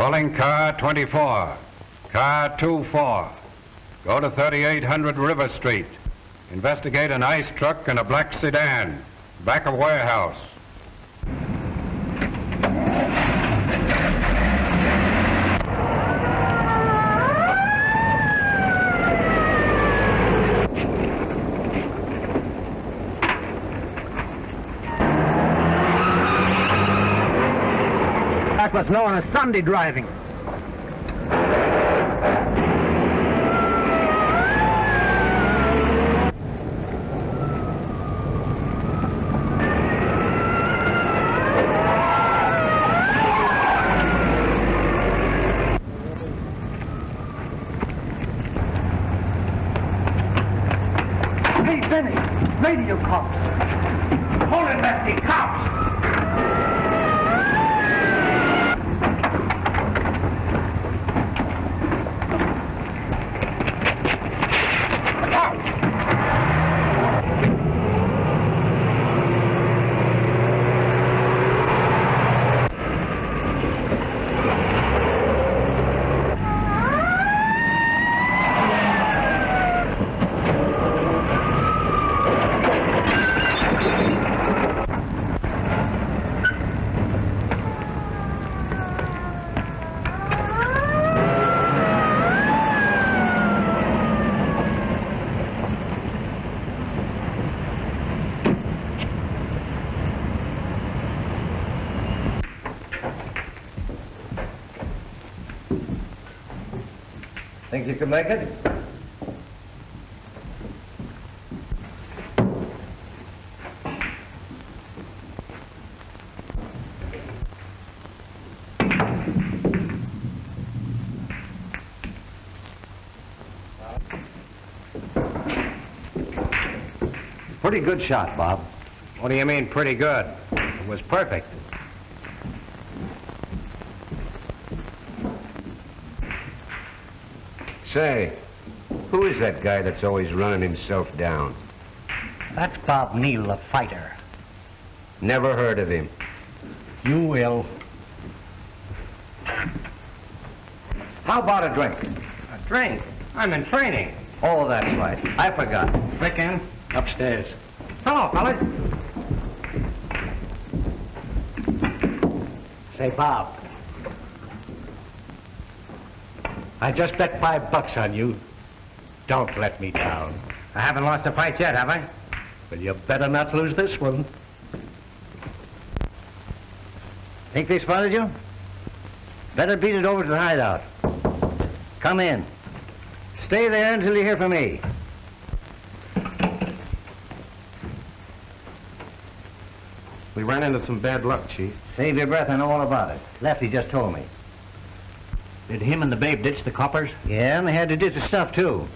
Calling car 24. Car 24. Go to 3800 River Street. Investigate an ice truck and a black sedan. Back of warehouse. That's what's known as Sunday driving. Hey, Benny, radio cops. Hold it, Lefty, cops. Think you can make it? Pretty good shot, Bob. What do you mean, pretty good? It was perfect. Say, who is that guy that's always running himself down? That's Bob Neal, the fighter. Never heard of him. You will. How about a drink? A drink? I'm in training. Oh, that's right. I forgot. Rick in? Upstairs. Hello, fellas. Say, Bob. I just bet $5 on you. Don't let me down. I haven't lost a fight yet, have I? Well, you better not lose this one. Think they spotted you? Better beat it over to the hideout. Come in. Stay there until you hear from me. We ran into some bad luck, Chief. Save your breath, I know all about it. Lefty just told me. Did him and the babe ditch the coppers? Yeah, and they had to ditch the stuff, too.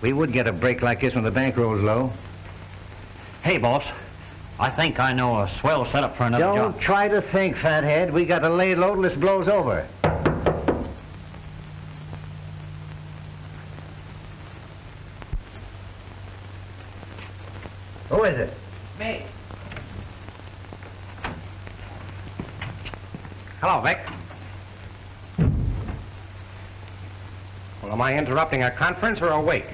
We would get a break like this when the bankroll's low. Hey, boss. I think I know a swell setup for another job. Don't try to think, fathead. We got to lay low till this blows over. Who is it? Me. Hello, Vic. Well, am I interrupting a conference or a wake?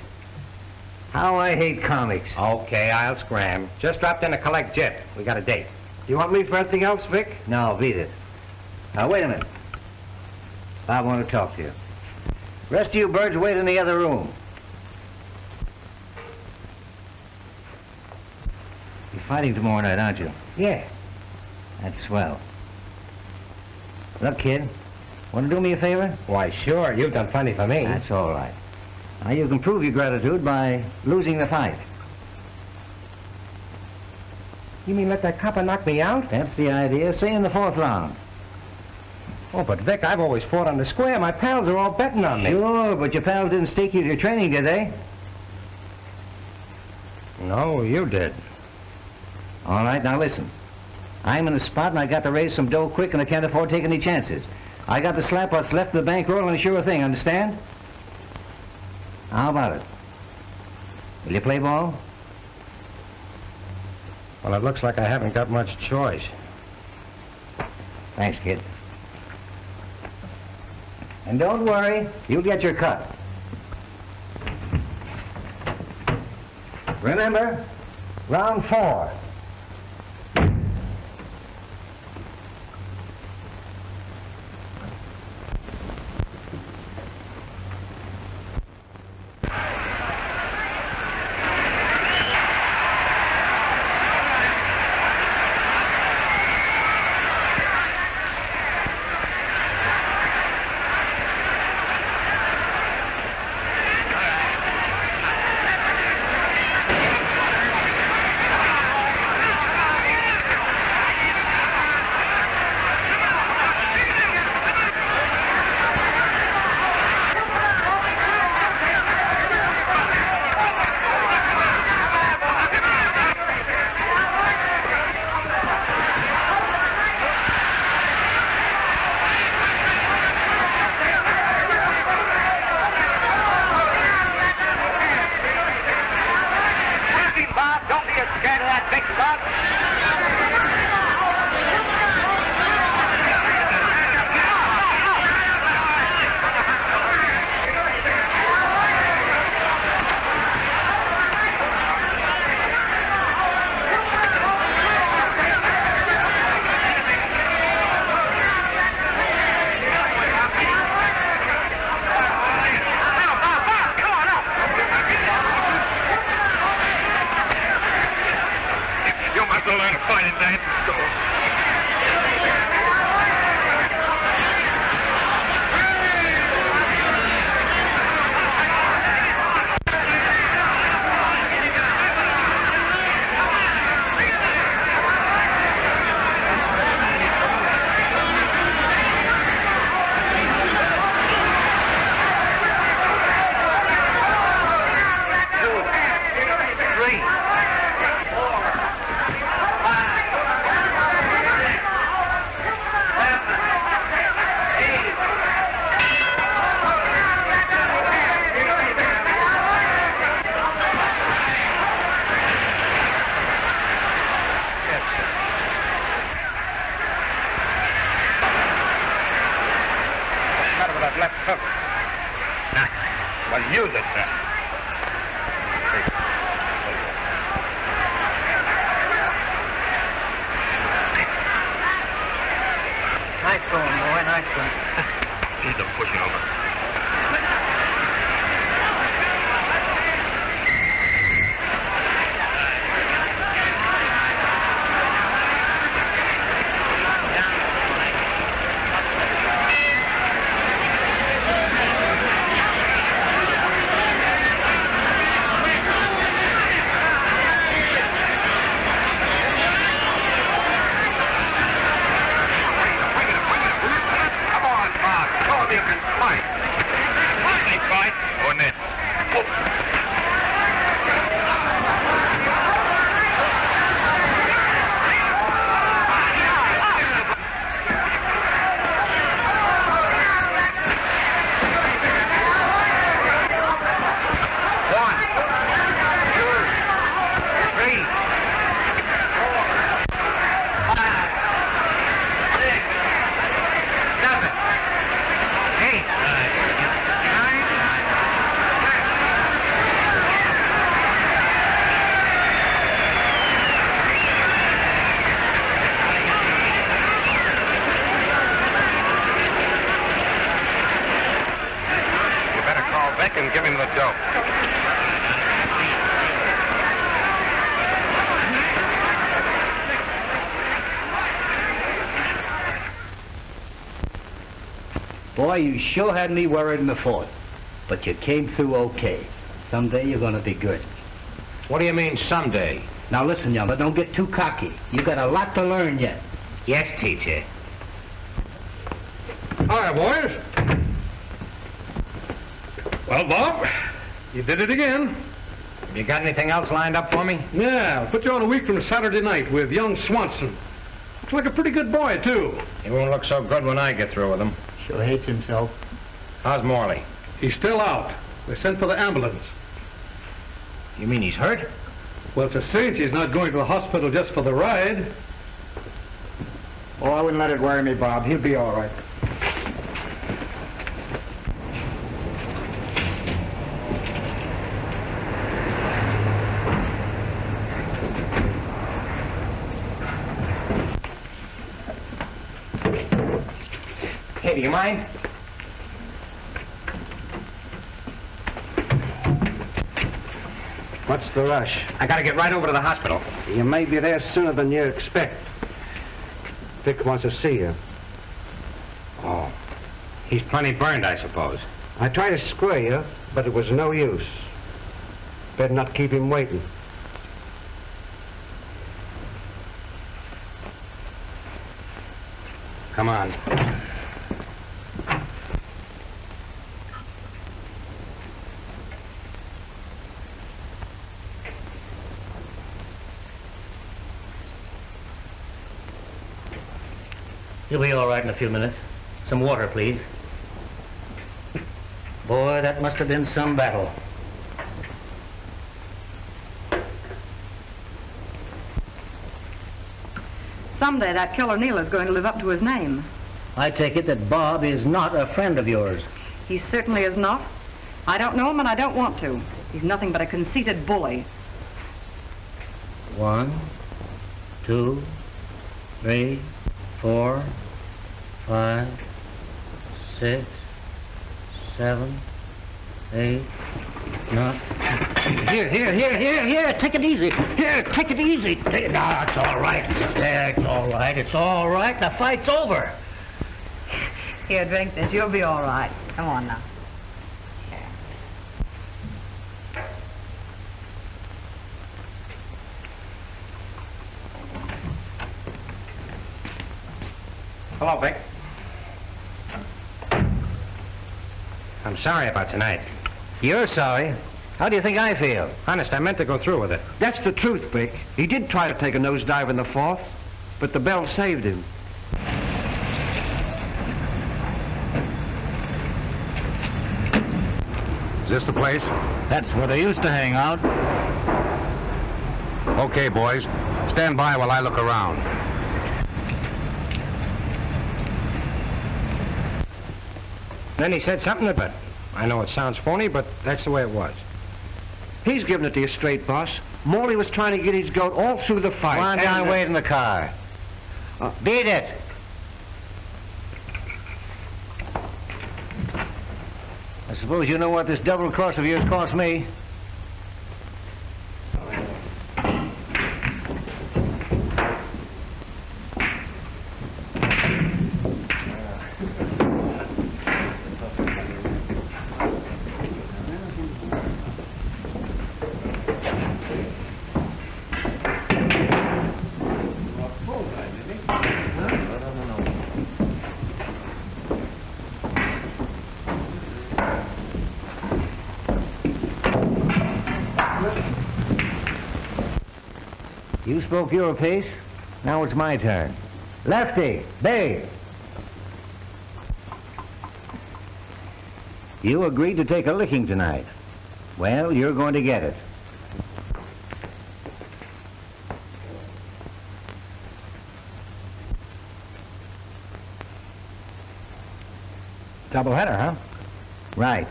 How I hate comics. Okay, I'll scram. Just dropped in to collect Jet. We got a date. You want me for anything else, Vic? No, beat it. Now, wait a minute. I want to talk to you. Rest of you birds wait in the other room. You're fighting tomorrow night, aren't you? Yeah. That's swell. Look, kid, want to do me a favor? Why, sure. You've done plenty for me. That's all right. Now, you can prove your gratitude by losing the fight. You mean let that copper knock me out? That's the idea. Say in the 4th round. Oh, but Vic, I've always fought on the square. My pals are all betting on me. Sure, but your pals didn't stake you to your training, did they? No, you did. All right, now listen. I'm in the spot and I got to raise some dough quick and I can't afford to take any chances. I got to slap what's left of the bankroll and a sure thing, understand? How about it? Will you play ball? Well, it looks like I haven't got much choice. Thanks, kid. And don't worry, you'll get your cut. Remember, round 4. And give him the dope. Boy, you sure had me worried in the fort. But you came through okay. Someday you're gonna be good. What do you mean, someday? Now listen, young, but don't get too cocky. You got a lot to learn yet. Yes, teacher. All right, boys. Well, Bob, you did it again. You got anything else lined up for me? Yeah, I'll put you on a week from Saturday night with young Swanson. Looks like a pretty good boy, too. He won't look so good when I get through with him. Sure hates himself. How's Morley? He's still out. They sent for the ambulance. You mean he's hurt? Well, it's a cinch he's not going to the hospital just for the ride. Oh, I wouldn't let it worry me, Bob. He'll be all right. Hey, do you mind? What's the rush? I gotta get right over to the hospital. You may be there sooner than you expect. Vic wants to see you. Oh. He's plenty burned, I suppose. I tried to square you, but it was no use. Better not keep him waiting. Come on. You'll be all right in a few minutes. Some water, please. Boy, that must have been some battle. Someday that killer Neil is going to live up to his name. I take it that Bob is not a friend of yours. He certainly is not. I don't know him and I don't want to. He's nothing but a conceited bully. 1, 2, 3, 4, 5, 6, 7, 8, 9. Here, take it easy. Here, take it easy. No, it's all right. Yeah, it's all right. It's all right. The fight's over. Here, drink this. You'll be all right. Come on now. Hello, Vic. I'm sorry about tonight. You're sorry. How do you think I feel? Honest, I meant to go through with it. That's the truth, Vic. He did try to take a nosedive in the fourth, but the bell saved him. Is this the place? That's where they used to hang out. Okay, boys. Stand by while I look around. Then he said something but I know it sounds phony, but that's the way it was. He's giving it to you straight, boss. Morley was trying to get his goat all through the fight. Come on down, and, wait in the car. Beat it. I suppose you know what this double cross of yours cost me. You spoke your piece. Now it's my turn. Lefty, Bay. You agreed to take a licking tonight. Well, you're going to get it. Doubleheader, huh? Right.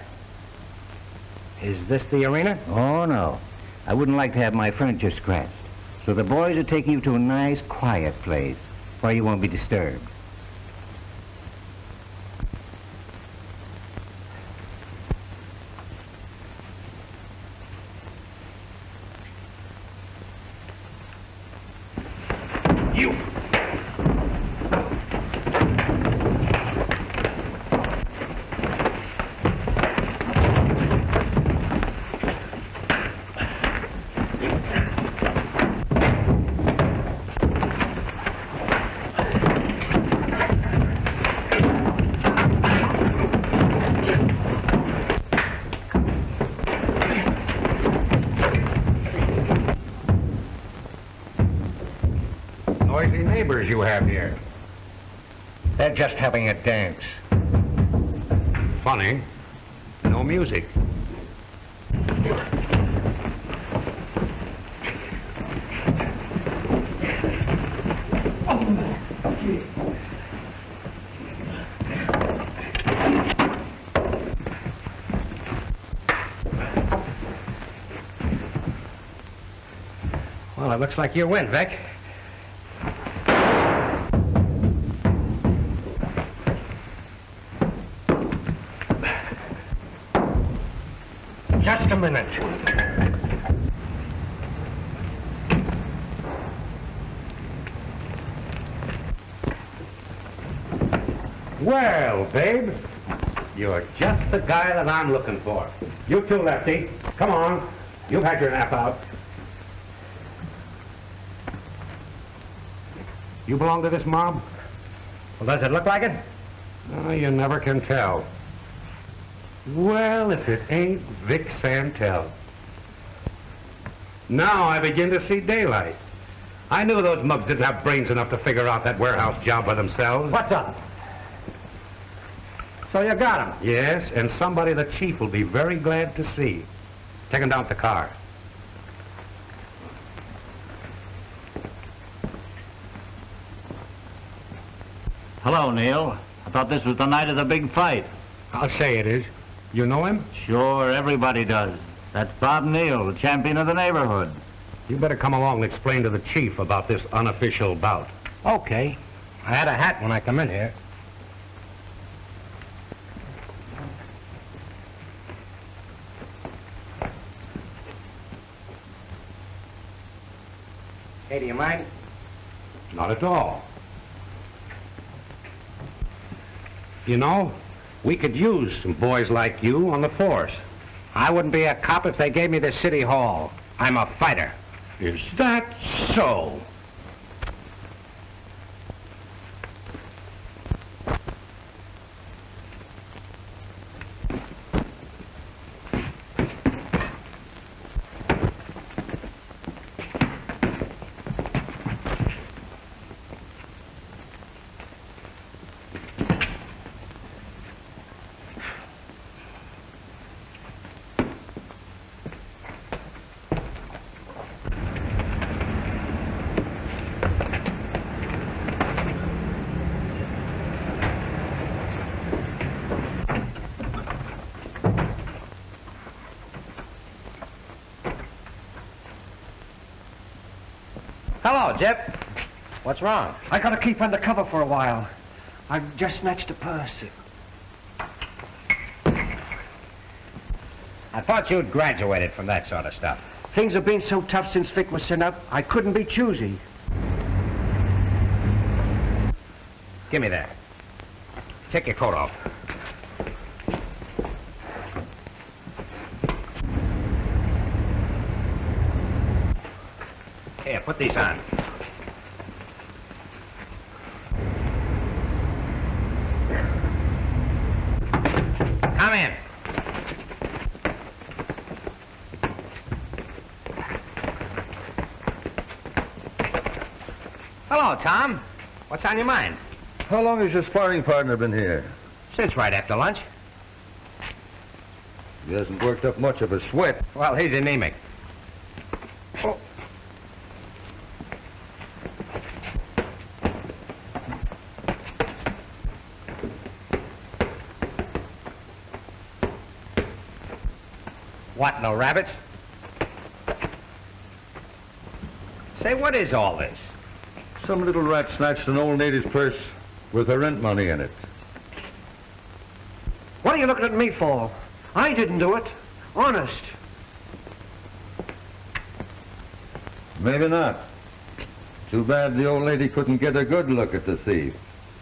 Is this the arena? Oh, no. I wouldn't like to have my furniture scratched. So the boys are taking you to a nice, quiet place where you won't be disturbed. You! Noisy neighbors you have here. They're just having a dance. Funny. No music. Well, it looks like you win, Vic. minute. Well, babe, you're just the guy that I'm looking for. You too, Lefty. Come on. You've had your nap out. You belong to this mob? Well, does it look like it? Oh, you never can tell. Well, if it ain't Vic Santel. Now I begin to see daylight. I knew those mugs didn't have brains enough to figure out that warehouse job by themselves. What's up? So you got him? Yes, and somebody the chief will be very glad to see. Take him down to the car. Hello, Neil. I thought this was the night of the big fight. I'll say it is. You know him? Sure, everybody does. That's Bob Neal, the champion of the neighborhood. You better come along and explain to the chief about this unofficial bout. Okay. I had a hat when I come in here. Hey, do you mind? Not at all. You know, we could use some boys like you on the force. I wouldn't be a cop if they gave me the city hall. I'm a fighter. Is that so? Hello, Jep. What's wrong? I gotta keep undercover for a while. I just snatched a purse. I thought you'd graduated from that sort of stuff. Things have been so tough since Vic was sent up, I couldn't be choosy. Give me that. Take your coat off. Here, put these on. Come in. Hello, Tom. What's on your mind? How long has your sparring partner been here? Since right after lunch. He hasn't worked up much of a sweat. Well, he's anemic. Oh. What, no rabbits? Say, what is all this? Some little rat snatched an old lady's purse with her rent money in it. What are you looking at me for? I didn't do it. Honest. Maybe not. Too bad the old lady couldn't get a good look at the thief.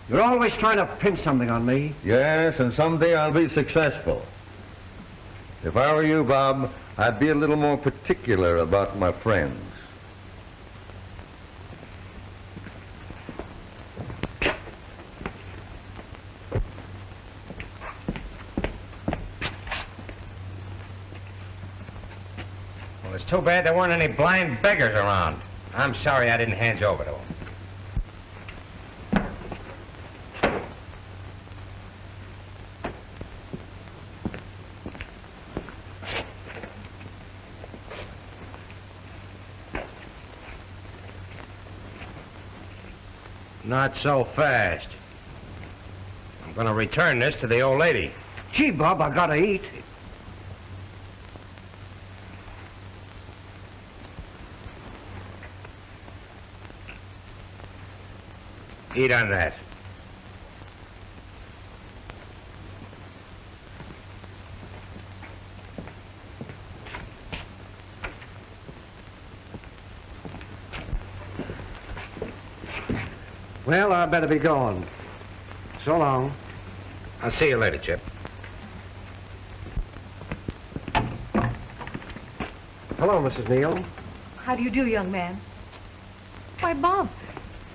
You're always trying to pin something on me. Yes, and someday I'll be successful. If I were you, Bob, I'd be a little more particular about my friends. Well, it's too bad there weren't any blind beggars around. I'm sorry I didn't hand you over to them. Not so fast. I'm gonna return this to the old lady. Gee, Bob, I gotta eat. Eat on that. Well, I better be going. So long. I'll see you later, Chip. Hello, Mrs. Neal. How do you do, young man? Why, Bob,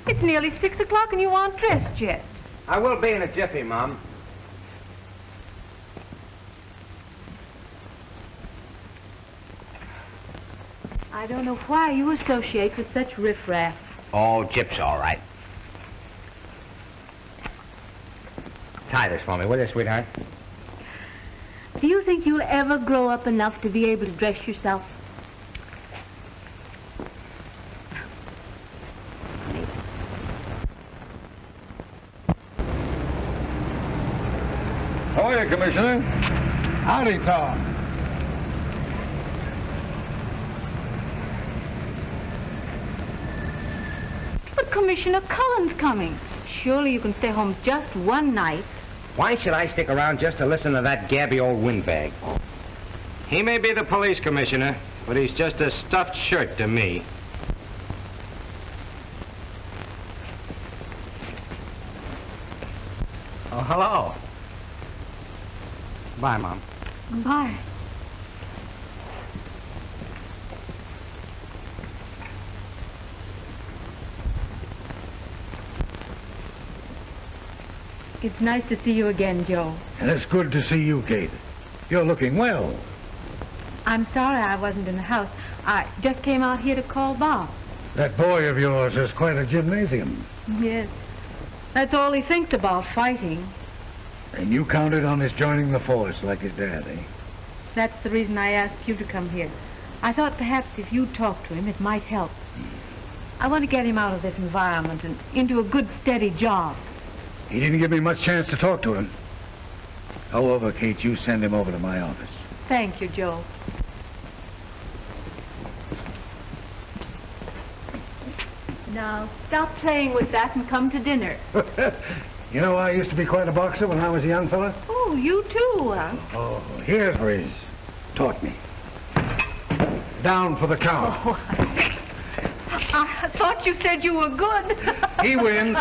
it's nearly 6 o'clock and you aren't dressed yet. I will be in a jiffy, Mom. I don't know why you associate with such riffraff. Oh, Chip's all right. Tie this for me, will you, sweetheart? Do you think you'll ever grow up enough to be able to dress yourself? How are you, Commissioner? Howdy, Tom. But Commissioner Cullen's coming. Surely you can stay home just one night. Why should I stick around just to listen to that gabby old windbag? He may be the police commissioner, but he's just a stuffed shirt to me. Oh, hello. Bye, Mom. Bye. It's nice to see you again, Joe. And it's good to see you, Kate. You're looking well. I'm sorry I wasn't in the house. I just came out here to call Bob. That boy of yours has quite a gymnasium. Yes. That's all he thinks about, fighting. And you counted on his joining the force like his dad, eh? That's the reason I asked you to come here. I thought perhaps if you talked to him, it might help. I want to get him out of this environment and into a good, steady job. He didn't give me much chance to talk to him. However, Kate, you send him over to my office. Thank you, Joe. Now, stop playing with that and come to dinner. You know, I used to be quite a boxer when I was a young fella. Oh, you too, huh? Oh, here's where he's taught me. Down for the count. Oh, I thought you said you were good. He wins.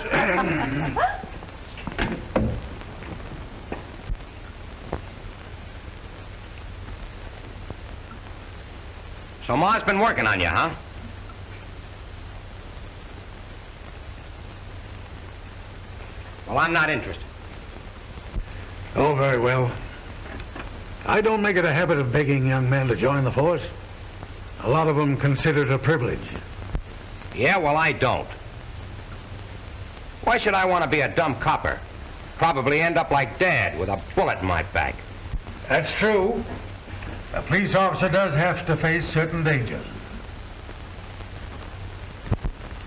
So Ma's been working on you, huh? Well, I'm not interested. Oh, very well. I don't make it a habit of begging young men to join the force. A lot of them consider it a privilege. Yeah, well, I don't. Why should I want to be a dumb copper? Probably end up like Dad with a bullet in my back. That's true. A police officer does have to face certain dangers.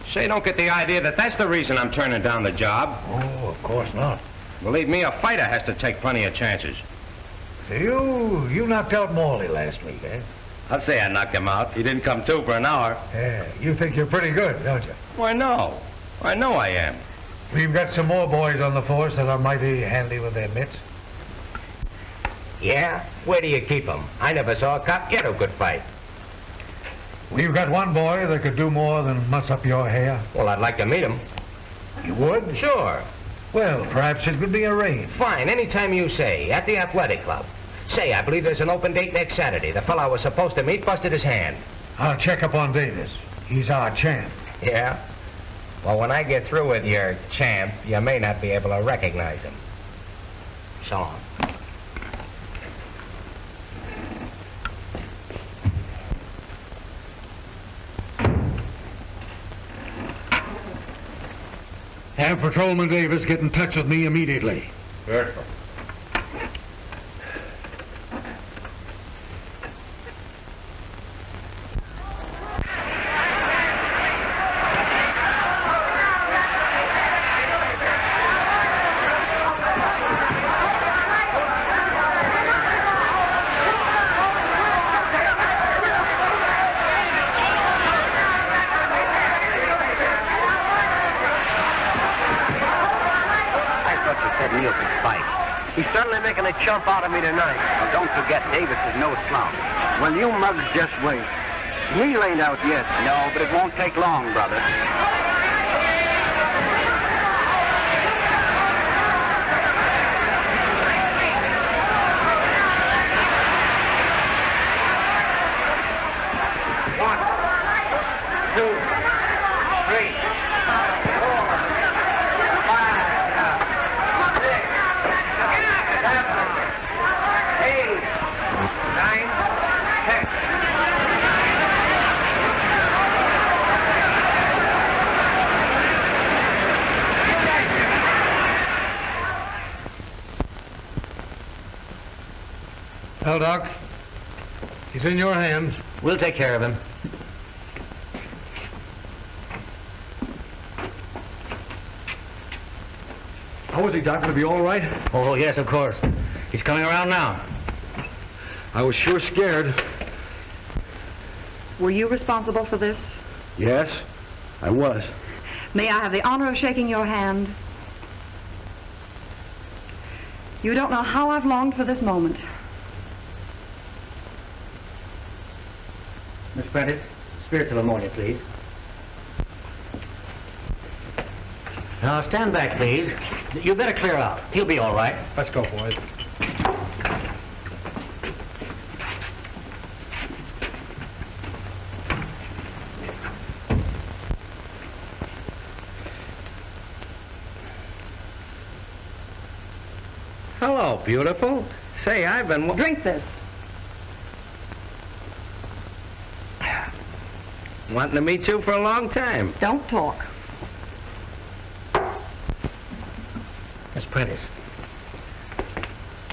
Say, don't get the idea that that's the reason I'm turning down the job. Oh, of course not. Believe me, a fighter has to take plenty of chances. You knocked out Morley last week, eh? I'll say I knocked him out. He didn't come to for an hour. Yeah, you think you're pretty good, don't you? Why, no. I know I am. We've got some more boys on the force that are mighty handy with their mitts. Yeah? Where do you keep them? I never saw a cop get a good fight. We've got one boy that could do more than muss up your hair. Well, I'd like to meet him. You would? Sure. Well, perhaps it could be arranged. Fine, anytime you say, at the athletic club. Say, I believe there's an open date next Saturday. The fellow I was supposed to meet busted his hand. I'll check up on Davis. He's our champ. Yeah? Well, when I get through with your champ, you may not be able to recognize him. So long. Have Patrolman Davis get in touch with me immediately. Sure. Neil can fight. He's certainly making a chump out of me tonight. Well, don't forget, Davis is no slouch. Well, you mugs just wait. Neil ain't out yet. No, but it won't take long, brother. Well, Doc, he's in your hands. We'll take care of him. How is he, Doc? Will he be all right? Oh, yes, of course. He's coming around now. I was sure scared. Were you responsible for this? Yes, I was. May I have the honor of shaking your hand? You don't know how I've longed for this moment. Miss Prentice, spiritual ammonia, please. Now, stand back, please. You better clear out. He'll be all right. Let's go, boys. Hello, beautiful. Say, I've been... Drink this. wanting to meet you for a long time. Don't talk. Miss Prentice,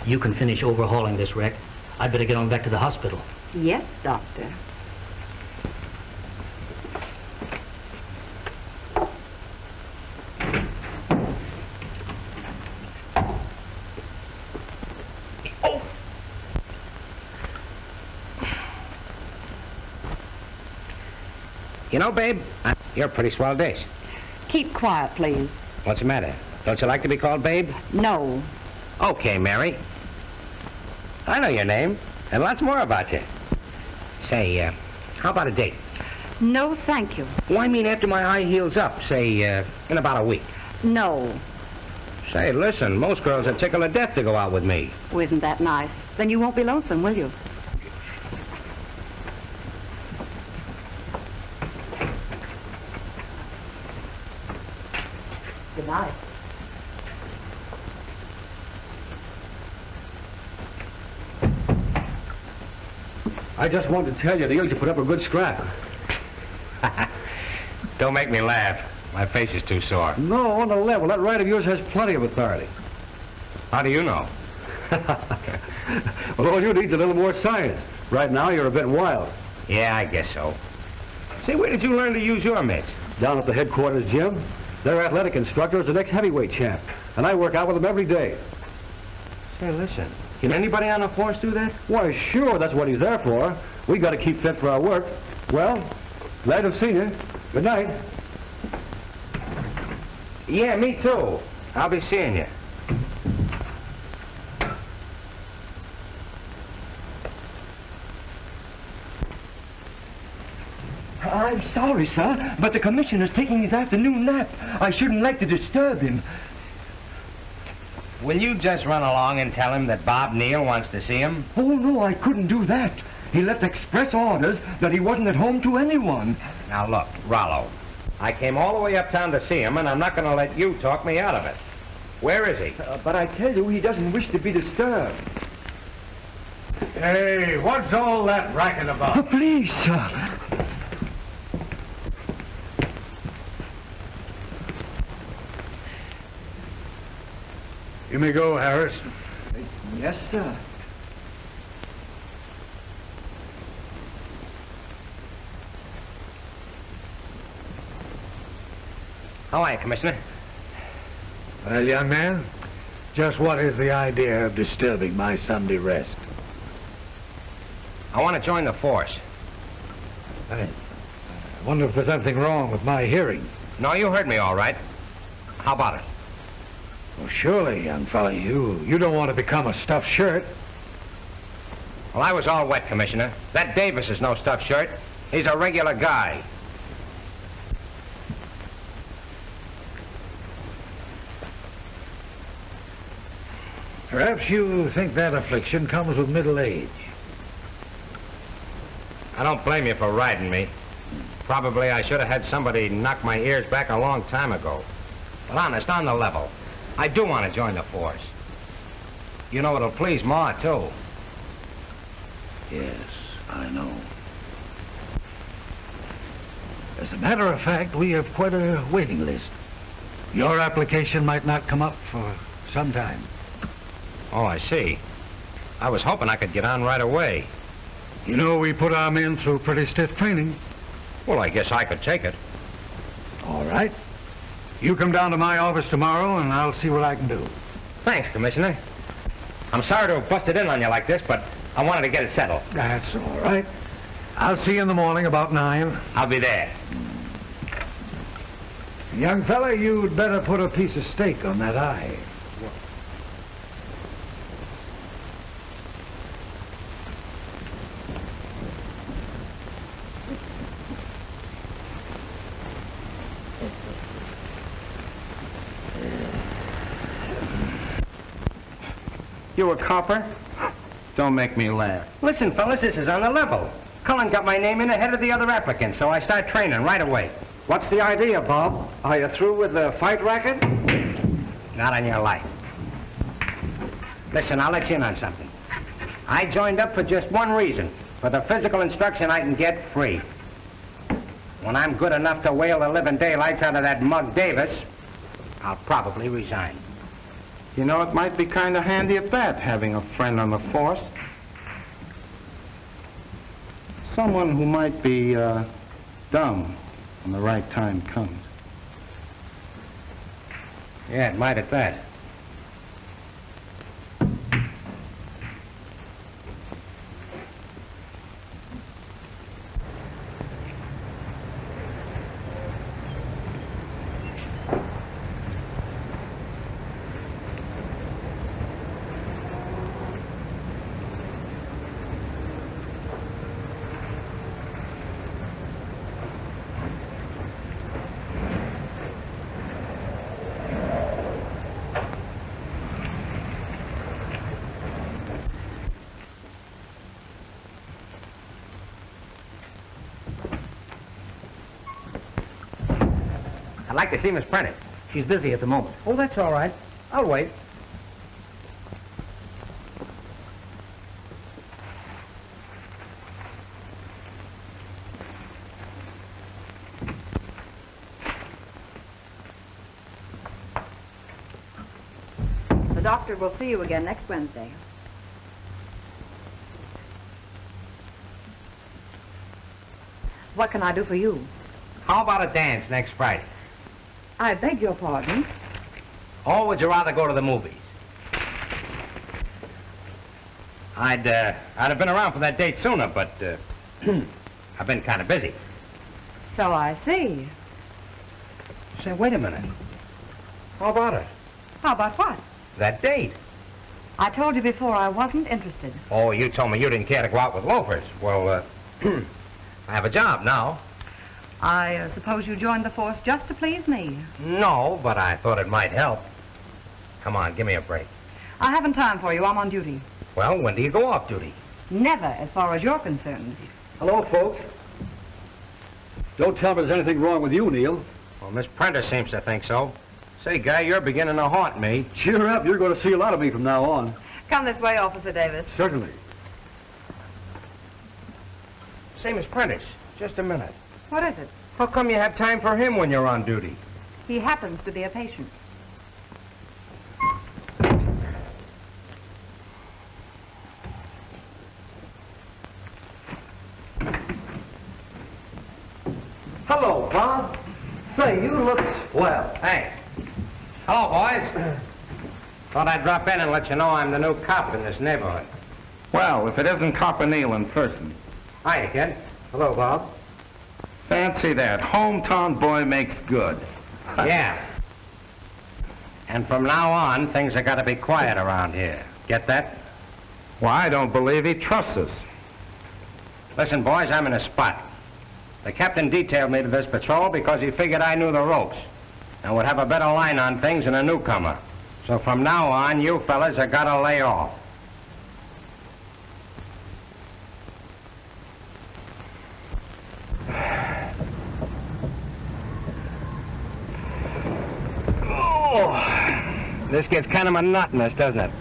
you can finish overhauling this wreck. I'd better get on back to the hospital. Yes, Doctor. You know, babe, you're a pretty swell dish. Keep quiet, please. What's the matter? Don't you like to be called babe? No. Okay, Mary. I know your name, and lots more about you. Say, how about a date? No, thank you. Well, I mean after my high heels up, say, in about a week. No. Say, listen, most girls are tickled to death to go out with me. Oh, isn't that nice? Then you won't be lonesome, will you? Good night. I just wanted to tell you, the Eagles put up a good scrap. Don't make me laugh. My face is too sore. No, on the level, that right of yours has plenty of authority. How do you know? Well, all you need is a little more science. Right now, you're a bit wild. Yeah, I guess so. Say, where did you learn to use your mitts? Down at the headquarters gym, their athletic instructor is the next heavyweight champ, and I work out with him every day. Say, listen, can anybody on the force do that? Why, sure, that's what he's there for. We got to keep fit for our work. Well, glad to have seen you. Good night. Yeah, me too. I'll be seeing you. I'm sorry, sir, but the commissioner's taking his afternoon nap. I shouldn't like to disturb him. Will you just run along and tell him that Bob Neal wants to see him? Oh, no, I couldn't do that. He left express orders that he wasn't at home to anyone. Now look, Rollo, I came all the way uptown to see him, and I'm not going to let you talk me out of it. Where is he? But I tell you, he doesn't wish to be disturbed. Hey, what's all that racket about? Please, sir. You may go, Harris. Yes, sir. How are you, Commissioner? Well, young man, just what is the idea of disturbing my Sunday rest? I want to join the force. I wonder if there's anything wrong with my hearing. No, you heard me all right. How about it? Well, surely, young fella, you don't want to become a stuffed shirt. Well, I was all wet, Commissioner. That Davis is no stuffed shirt. He's a regular guy. Perhaps you think that affliction comes with middle age. I don't blame you for riding me. Probably I should have had somebody knock my ears back a long time ago. But honest, on the level, I do want to join the force. You know, it'll please Ma, too. Yes, I know. As a matter of fact, we have quite a waiting list. Your application might not come up for some time. Oh, I see. I was hoping I could get on right away. You know, we put our men through pretty stiff training. Well, I guess I could take it. All right. You come down to my office tomorrow, and I'll see what I can do. Thanks, Commissioner. I'm sorry to have busted in on you like this, but I wanted to get it settled. That's all right. I'll see you in the morning about 9. I'll be there. Young fella, you'd better put a piece of steak on that eye. You a copper? Don't make me laugh. Listen, fellas, this is on the level. Cullen got my name in ahead of the other applicants, so I start training right away. What's the idea, Bob? Are you through with the fight racket? Not on your life. Listen, I'll let you in on something. I joined up for just one reason, for the physical instruction I can get free. When I'm good enough to whale the living daylights out of that mug Davis, I'll probably resign. You know, it might be kind of handy at that, having a friend on the force. Someone who might be dumb when the right time comes. Yeah, it might at that. I'd like to see Miss Prentice. She's busy at the moment. Oh, that's all right. I'll wait. The doctor will see you again next Wednesday. What can I do for you? How about a dance next Friday? I beg your pardon. Or would you rather go to the movies? I'd have been around for that date sooner, but I've been kind of busy. So I see. Say, wait a minute. How about it? How about what? That date. I told you before I wasn't interested. Oh, you told me you didn't care to go out with loafers. Well, I have a job now. I suppose you joined the force just to please me. No, but I thought it might help. Come on, give me a break. I haven't time for you. I'm on duty. Well, when do you go off duty? Never, as far as you're concerned. Hello, folks. Don't tell me there's anything wrong with you, Neil. Well, Miss Prentice seems to think so. Say, Guy, you're beginning to haunt me. Cheer up. You're going to see a lot of me from now on. Come this way, Officer Davis. Certainly. Say, Miss Prentice, just a minute. What is it? How come you have time for him when you're on duty? He happens to be a patient. Hello, Bob. Say, you look swell. Thanks. Hello, boys. Thought I'd drop in and let you know I'm the new cop in this neighborhood. Well, if it isn't Copper Neil in person. Hiya, kid. Hello, Bob. Fancy that. Hometown boy makes good. Yeah. And from now on, things are got to be quiet around here. Get that? Well, I don't believe he trusts us. Listen, boys, I'm in a spot. The captain detailed me to this patrol because he figured I knew the ropes and would have a better line on things than a newcomer. So from now on, you fellas are got to lay off. Oh, this gets kind of monotonous, doesn't it?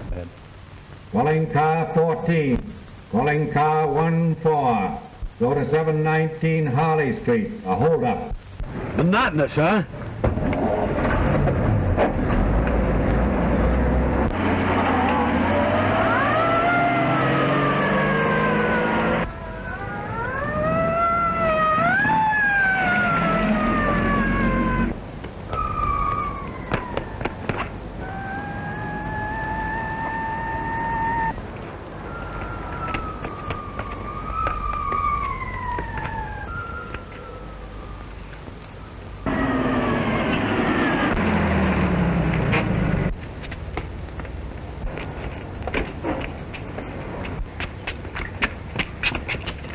Calling car 14. Calling car 14. Go to 719 Harley Street. A holdup. Monotonous, huh?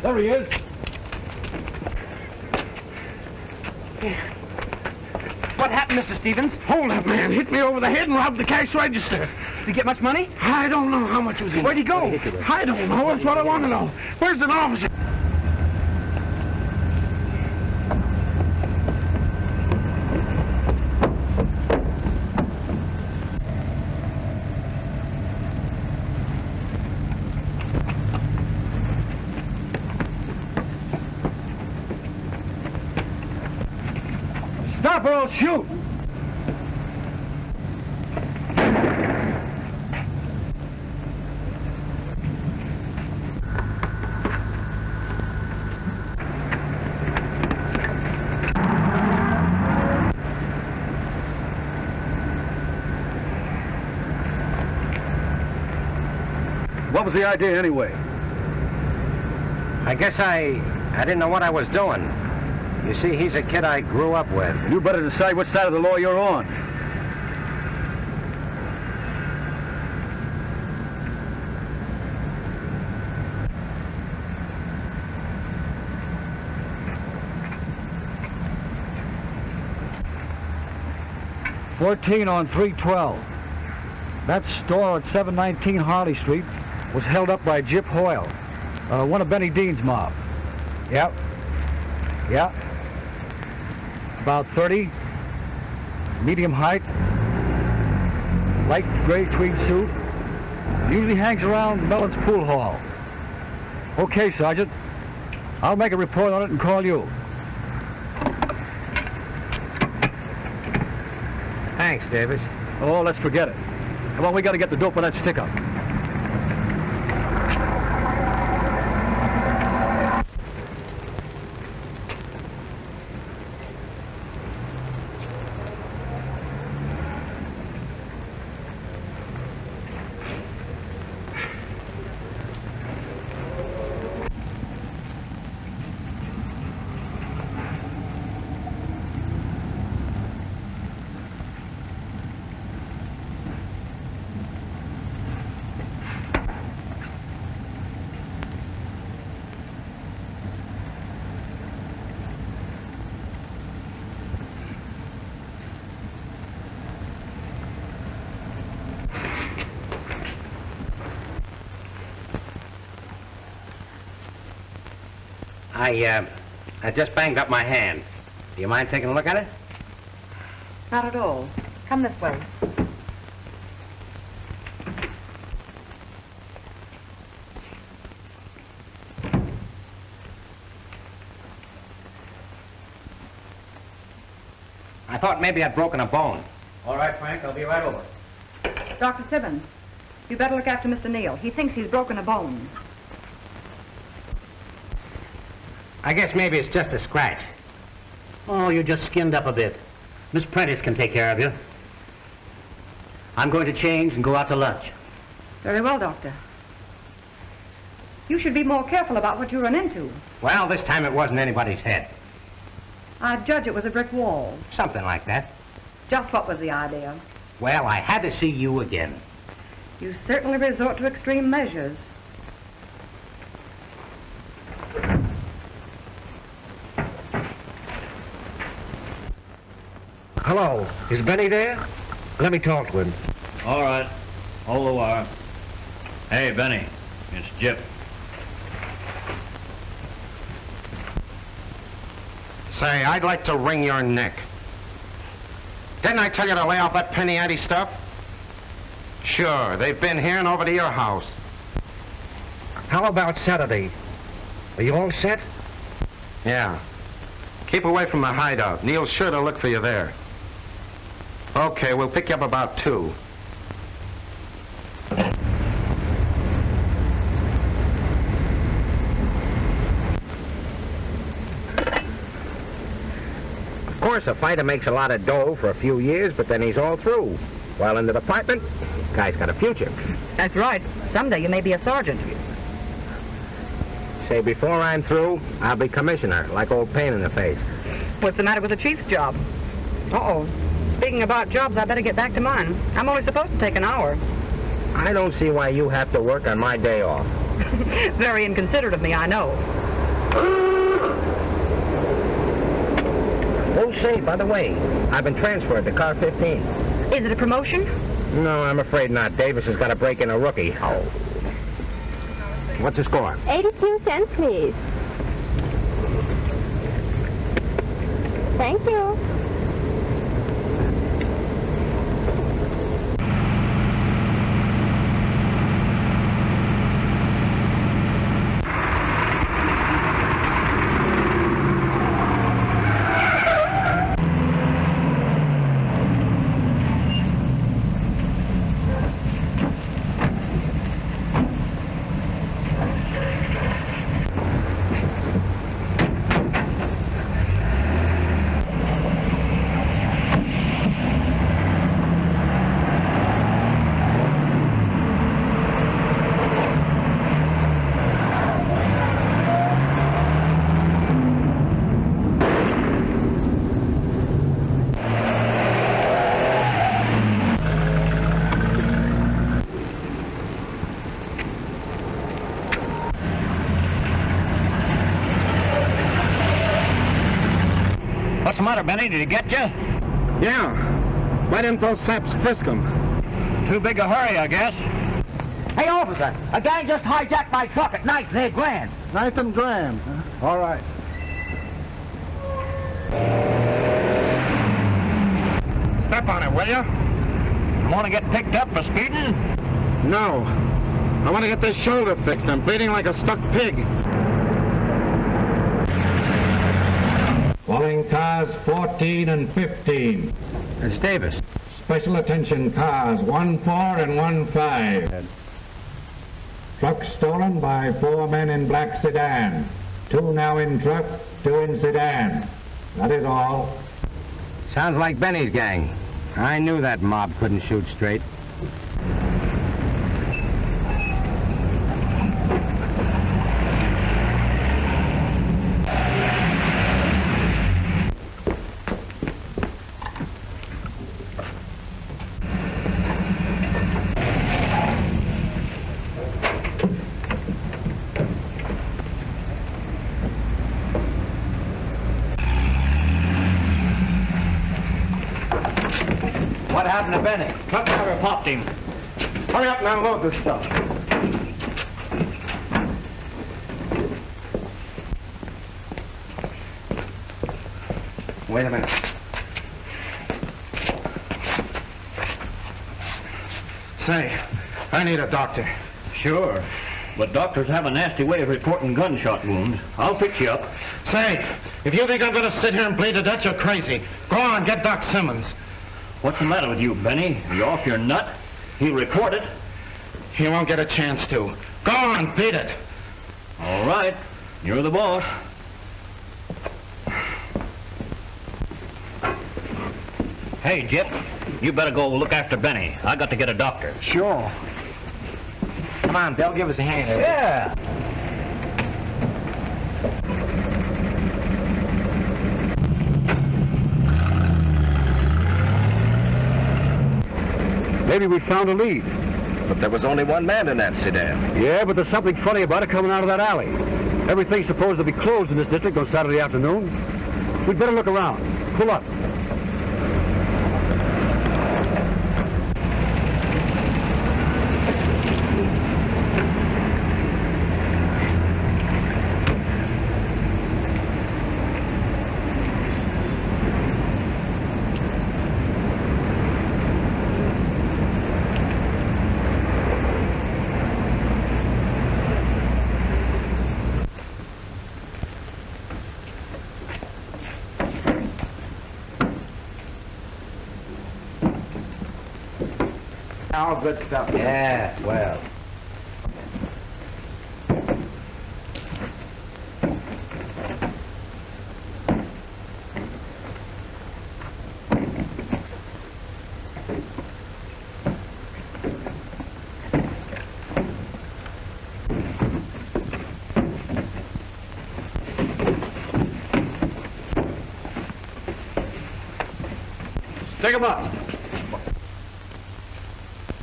There he is. What happened, Mr. Stevens? Hold up, man. Hit me over the head and robbed the cash register. Did he get much money? I don't know how much was in it. Where'd he go? I don't know. That's what I want to know. Where's an officer? Stop or I'll shoot. What was the idea anyway? I guess I didn't know what I was doing. You see, he's a kid I grew up with. You better decide which side of the law you're on. $14 on 312. That store at 719 Harley Street was held up by Jip Hoyle, one of Benny Dean's mob. Yep. Yeah. About 30. Medium height. Light gray tweed suit. Usually hangs around Mellon's pool hall. Okay, Sergeant. I'll make a report on it and call you. Thanks, Davis. Oh, let's forget it. Come on, we got to get the dope on that stick-up. I just banged up my hand. Do you mind taking a look at it? Not at all. Come this way. I thought maybe I'd broken a bone. All right, Frank, I'll be right over. Dr. Sibbons, you better look after Mr. Neal. He thinks he's broken a bone. I guess maybe it's just a scratch. Oh, you just skinned up a bit. Miss Prentice can take care of you. I'm going to change and go out to lunch. Very well, Doctor. You should be more careful about what you run into. Well, this time it wasn't anybody's head. I'd judge it was a brick wall. Something like that. Just what was the idea? Well, I had to see you again. You certainly resort to extreme measures. Hello. Is Benny there? Let me talk to him. All right. Hold the wire. Hey, Benny. It's Jip. Say, I'd like to wring your neck. Didn't I tell you to lay off that penny ante stuff? Sure, they've been here and over to your house. How about Saturday? Are you all set? Yeah. Keep away from the hideout. Neil's sure to look for you there. Okay, we'll pick you up about 2. Of course, a fighter makes a lot of dough for a few years, but then he's all through. While in the department, guy's got a future. That's right. Someday you may be a sergeant. Say, before I'm through, I'll be commissioner, like old Pain in the Face. What's the matter with the chief's job? Uh-oh. Speaking about jobs, I better get back to mine. I'm only supposed to take an hour. I don't see why you have to work on my day off. Very inconsiderate of me, I know. Oh, say, by the way, I've been transferred to car 15. Is it a promotion? No, I'm afraid not. Davis has got to break in a rookie. Oh. What's the score? 82 cents, please. Thank you. What's the matter, Benny? Did he get you? Yeah. Why didn't those saps frisk him? Too big a hurry, I guess. Hey, officer, a gang just hijacked my truck at 9th and Grand. 9th and Grand. Huh? All right. Step on it, will you? Want to get picked up for speeding? No. I want to get this shoulder fixed. I'm bleeding like a stuck pig. Calling cars 14 and 15. It's Davis. Special attention cars 1-4 and 1-5. Truck stolen by 4 men in black sedan. 2 now in truck, 2 in sedan. That is all. Sounds like Benny's gang. I knew that mob couldn't shoot straight. What happened to Benny? Truck driver popped him. Hurry up and unload this stuff. Wait a minute. Say, I need a doctor. Sure. But doctors have a nasty way of reporting gunshot wounds. I'll fix you up. Say, if you think I'm going to sit here and bleed to death, you're crazy. Go on, get Doc Simmons. What's the matter with you, Benny? You off your nut? He'll report it. He won't get a chance to. Go on, beat it. All right. You're the boss. Hey, Jip, you better go look after Benny. I got to get a doctor. Sure. Come on, Bill, give us a hand. Yeah. Maybe we found a lead. But there was only one man in that sedan. Yeah, but there's something funny about it coming out of that alley. Everything's supposed to be closed in this district on Saturday afternoon. We'd better look around. Pull up. All good stuff. Yeah, well. Take him up.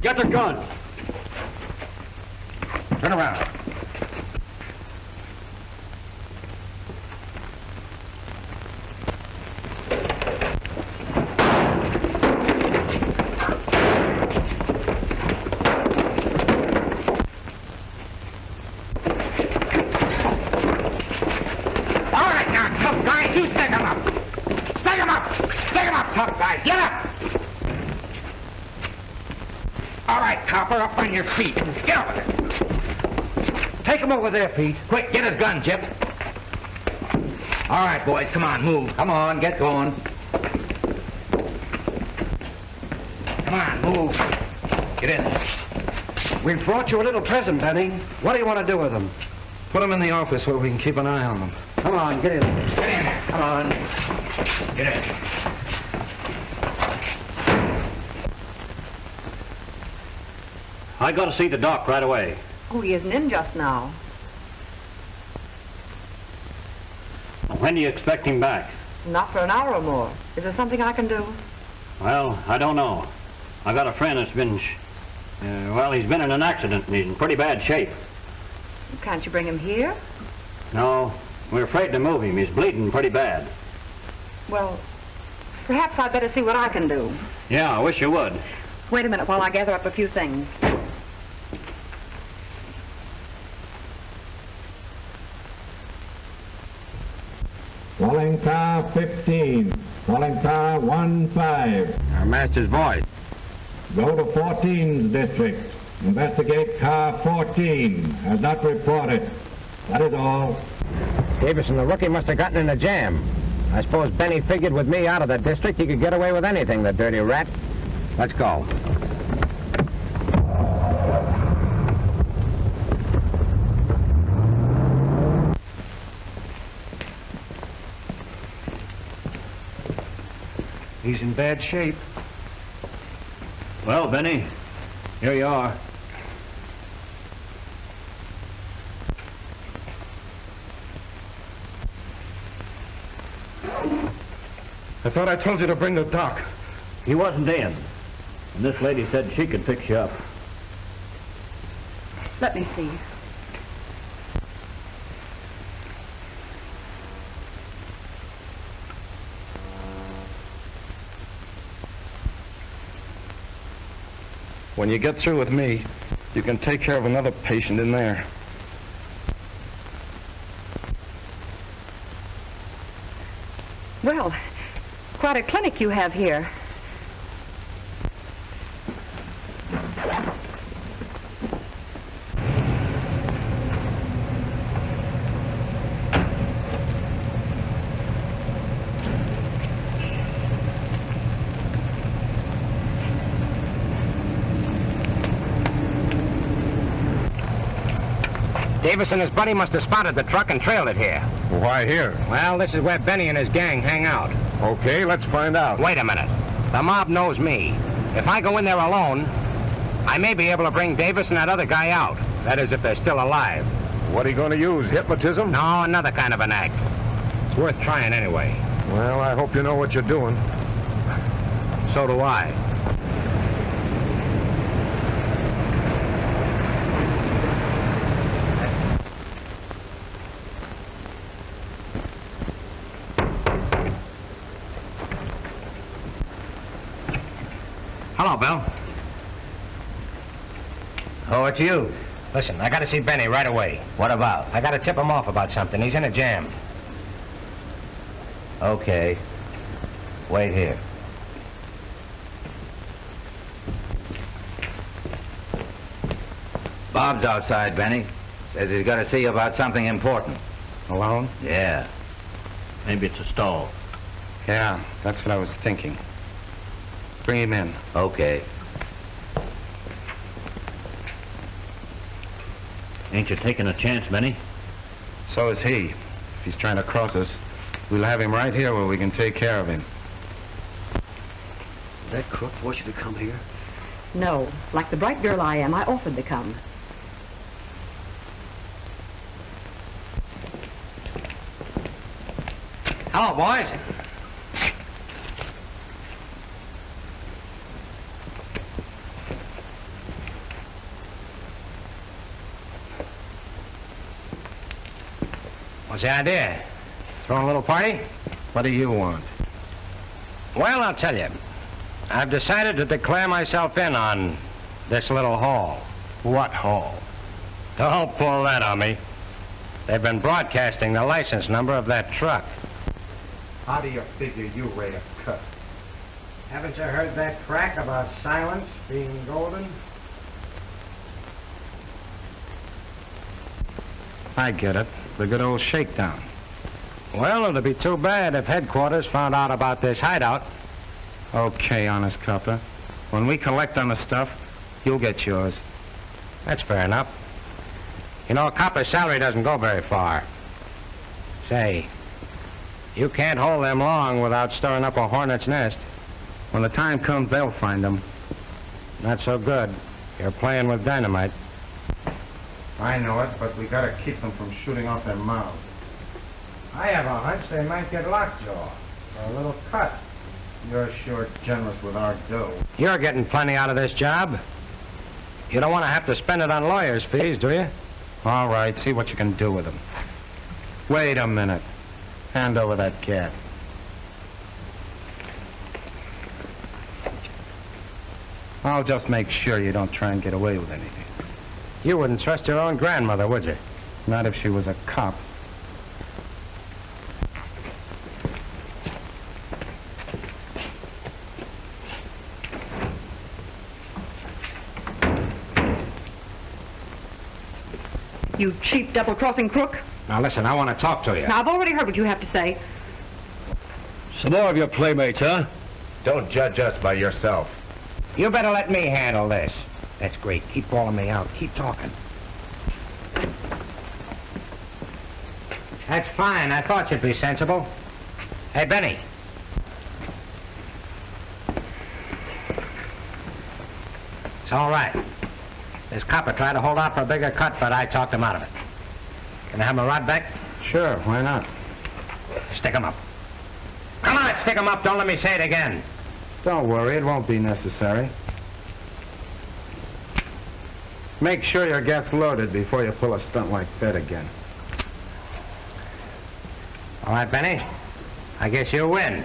Get the gun. Turn around. guys, get up! All right, copper, up on your feet. Get over there. Take him over there, Pete. Quick, get his gun, Chip. All right, boys, come on, move. Come on, get going. Come on, move. Get in. We've brought you a little present, Benny. What do you want to do with them? Put them in the office where we can keep an eye on them. Come on, get in. Get in. Come on. Get in. I got to see the doc right away. Oh, he isn't in just now. When do you expect him back? Not for an hour or more. Is there something I can do? Well, I don't know. I got a friend that's been, he's been in an accident and he's in pretty bad shape. Can't you bring him here? No, we're afraid to move him. He's bleeding pretty bad. Well, perhaps I'd better see what I can do. Yeah, I wish you would. Wait a minute while I gather up a few things. Calling car 15. Calling car 15. Our master's voice. Go to 14's district. Investigate car 14. Has not reported. That is all. Davison, the rookie, must have gotten in a jam. I suppose Benny figured with me out of the district he could get away with anything, the dirty rat. Let's go. He's in bad shape. Well, Benny, here you are. I thought I told you to bring the doc. He wasn't in. And this lady said she could fix you up. Let me see. When you get through with me, you can take care of another patient in there. Well, quite a clinic you have here. Davis and his buddy must have spotted the truck and trailed it here. Why here? Well, this is where Benny and his gang hang out. Okay, let's find out. Wait a minute. The mob knows me. If I go in there alone, I may be able to bring Davis and that other guy out. That is, if they're still alive. What are you going to use, hypnotism? No, another kind of an act. It's worth trying anyway. Well, I hope you know what you're doing. So do I. Hello, Bill. Oh, it's you. Listen, I gotta see Benny right away. What about? I gotta tip him off about something. He's in a jam. Okay. Wait here. Bob's outside, Benny. Says he's got to see you about something important. Alone? Yeah. Maybe it's a stall. Yeah, that's what I was thinking. Bring him in. Okay. Ain't you taking a chance, Benny? So is he. If he's trying to cross us, we'll have him right here where we can take care of him. Did that crook force you to come here? No. Like the bright girl I am, I offered to come. Hello, boys. What's the idea? Throwing a little party? What do you want? Well, I'll tell you. I've decided to declare myself in on this little haul. What haul? Don't pull that on me. They've been broadcasting the license number of that truck. How do you figure you rate a cut? Haven't you heard that crack about silence being golden? I get it. The good old shakedown. Well, it'd be too bad if headquarters found out about this hideout. Okay, honest copper. When we collect on the stuff, you'll get yours. That's fair enough. You know, a copper's salary doesn't go very far. Say, you can't hold them long without stirring up a hornet's nest. When the time comes, they'll find them. Not so good. You're playing with dynamite. I know it, but we gotta keep them from shooting off their mouths. I have a hunch they might get lockjaw or a little cut. You're sure generous with our dough. You're getting plenty out of this job. You don't want to have to spend it on lawyers' fees, do you? All right, see what you can do with them. Wait a minute. Hand over that cat. I'll just make sure you don't try and get away with anything. You wouldn't trust your own grandmother, would you? Not if she was a cop. You cheap double-crossing crook. Now listen, I want to talk to you. Now, I've already heard what you have to say. Some more of your playmates, huh? Don't judge us by yourself. You better let me handle this. That's great. Keep calling me out. Keep talking. That's fine. I thought you'd be sensible. Hey, Benny. It's all right. This copper tried to hold out for a bigger cut, but I talked him out of it. Can I have my rod back? Sure, why not? Stick him up. Come on, stick him up. Don't let me say it again. Don't worry, it won't be necessary. Make sure your gat's loaded before you pull a stunt like that again. All right, Benny. I guess you win.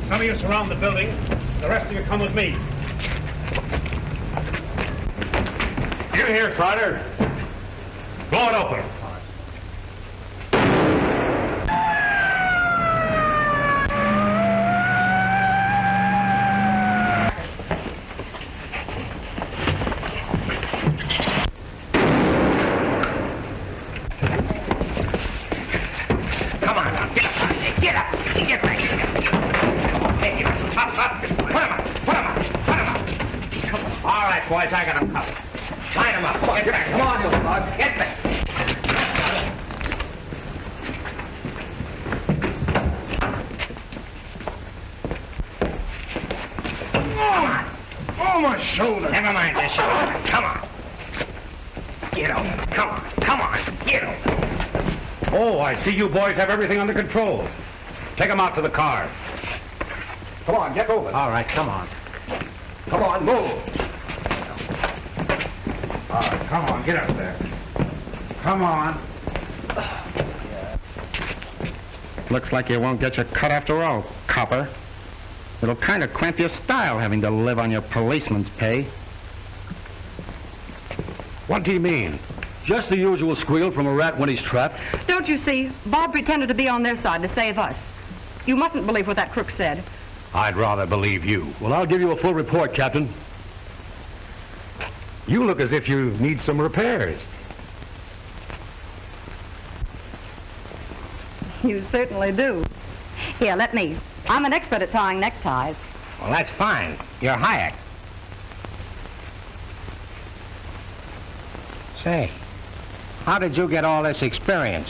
Some of you surround the building. The rest of you come with me. You here, Trotter? Blow it open. Boys, I got them covered. Line them up. Get back. Come on, you bug. Get back. Oh, my shoulder. Never mind this shoulder. Come on. Get over. Come on. Come on. Get over. Oh, I see you boys have everything under control. Take them out to the car. Come on, get moving. All right, come on. Come on, move. All right, come on, get up there. Come on. Looks like you won't get your cut after all, copper. It'll kind of cramp your style having to live on your policeman's pay. What do you mean? Just the usual squeal from a rat when he's trapped. Don't you see? Bob pretended to be on their side to save us. You mustn't believe what that crook said. I'd rather believe you. Well, I'll give you a full report, Captain. You look as if you need some repairs. You certainly do. Here, let me. I'm an expert at tying neckties. Well, that's fine. You're Hayek. Say, how did you get all this experience?